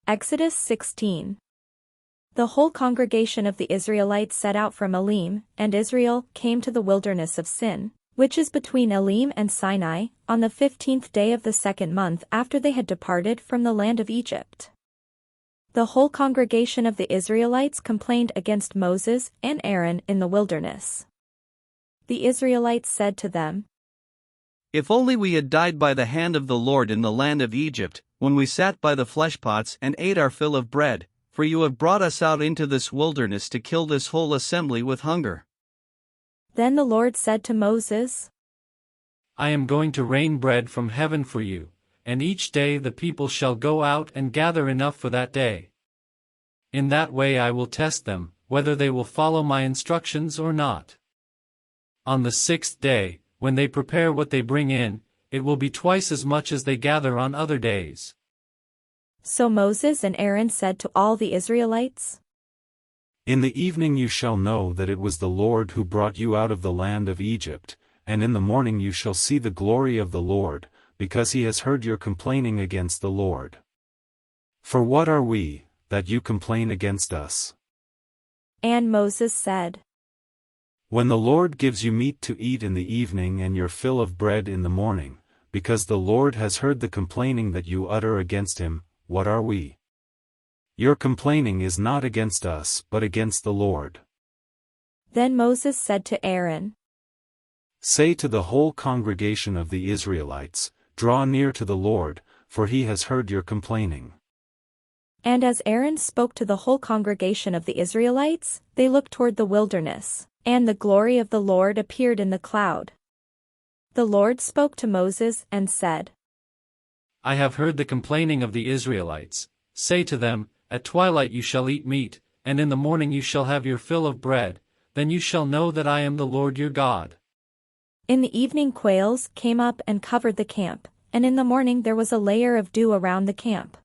Exodus 16. The whole congregation of the Israelites set out from Elim, and Israel came to the wilderness of Sin, which is between Elim and Sinai, on the 15th day of the second month after they had departed from the land of Egypt. The whole congregation of the Israelites complained against Moses and Aaron in the wilderness. The Israelites said to them, "If only we had died by the hand of the Lord in the land of Egypt, when we sat by the fleshpots and ate our fill of bread, for you have brought us out into this wilderness to kill this whole assembly with hunger." Then the Lord said to Moses, I am going to rain bread from heaven for you, and each day the people shall go out and gather enough for that day. In that way I will test them, whether they will follow my instructions or not. On the 6th day, when they prepare what they bring in, it will be twice as much as they gather on other days. So Moses and Aaron said to all the Israelites, In the evening you shall know that it was the Lord who brought you out of the land of Egypt, and in the morning you shall see the glory of the Lord, because he has heard your complaining against the Lord. For what are we, that you complain against us? And Moses said, When the Lord gives you meat to eat in the evening and your fill of bread in the morning, because the Lord has heard the complaining that you utter against him, what are we? Your complaining is not against us but against the Lord. Then Moses said to Aaron, Say to the whole congregation of the Israelites, Draw near to the Lord, for he has heard your complaining. And as Aaron spoke to the whole congregation of the Israelites, they looked toward the wilderness, and the glory of the Lord appeared in the cloud. The Lord spoke to Moses and said, I have heard the complaining of the Israelites. Say to them, At twilight you shall eat meat, and in the morning you shall have your fill of bread, then you shall know that I am the Lord your God. In the evening quails came up and covered the camp, and in the morning there was a layer of dew around the camp.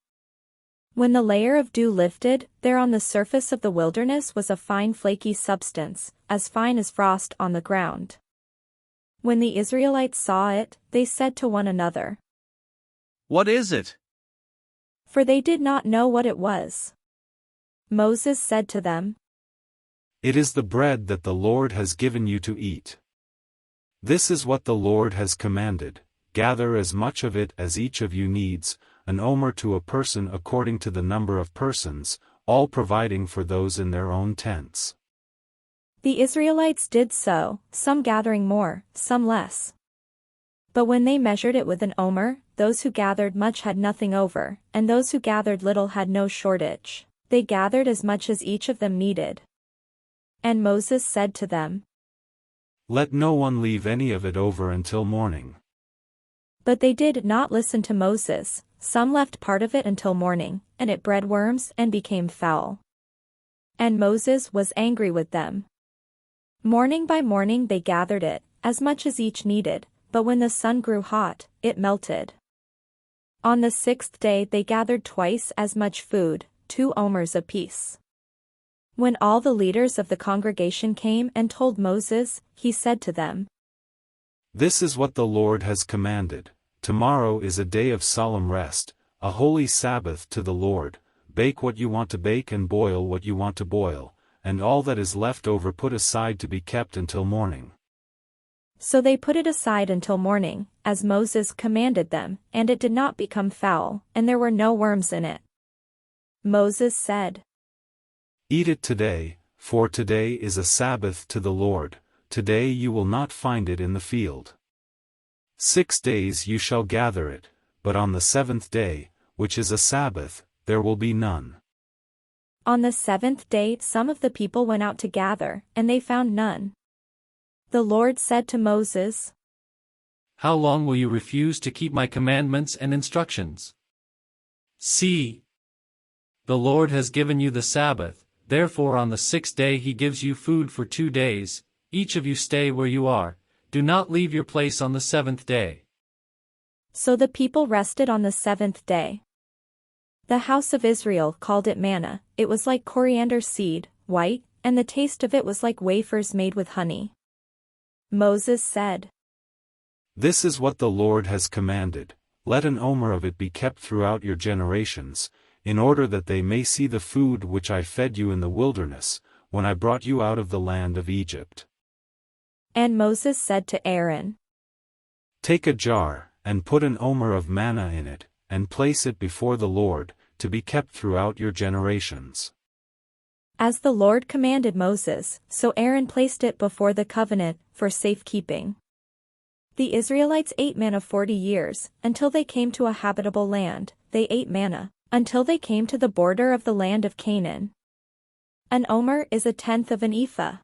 When the layer of dew lifted, there on the surface of the wilderness was a fine flaky substance, as fine as frost on the ground. When the Israelites saw it, they said to one another, What is it? For they did not know what it was. Moses said to them, It is the bread that the Lord has given you to eat. This is what the Lord has commanded, gather as much of it as each of you needs, an omer to a person according to the number of persons, all providing for those in their own tents. The Israelites did so, some gathering more, some less. But when they measured it with an omer, those who gathered much had nothing over, and those who gathered little had no shortage. They gathered as much as each of them needed. And Moses said to them, Let no one leave any of it over until morning. But they did not listen to Moses. Some left part of it until morning, and it bred worms and became foul. And Moses was angry with them. Morning by morning they gathered it, as much as each needed, but when the sun grew hot, it melted. On the 6th day they gathered twice as much food, 2 omers apiece. When all the leaders of the congregation came and told Moses, he said to them, This is what the Lord has commanded. Tomorrow is a day of solemn rest, a holy Sabbath to the Lord. Bake what you want to bake and boil what you want to boil, and all that is left over put aside to be kept until morning. So they put it aside until morning, as Moses commanded them, and it did not become foul, and there were no worms in it. Moses said, Eat it today, for today is a Sabbath to the Lord. Today you will not find it in the field. 6 days you shall gather it, but on the 7th day, which is a Sabbath, there will be none. On the 7th day some of the people went out to gather, and they found none. The Lord said to Moses, How long will you refuse to keep my commandments and instructions? See, the Lord has given you the Sabbath, therefore on the 6th day he gives you food for 2 days, each of you stay where you are, do not leave your place on the 7th day. So the people rested on the 7th day. The house of Israel called it manna, it was like coriander seed, white, and the taste of it was like wafers made with honey. Moses said, This is what the Lord has commanded, let an omer of it be kept throughout your generations, in order that they may see the food which I fed you in the wilderness, when I brought you out of the land of Egypt. And Moses said to Aaron, Take a jar, and put an omer of manna in it, and place it before the Lord, to be kept throughout your generations. As the Lord commanded Moses, so Aaron placed it before the covenant, for safekeeping. The Israelites ate manna 40 years, until they came to a habitable land. They ate manna, until they came to the border of the land of Canaan. An omer is a tenth of an ephah.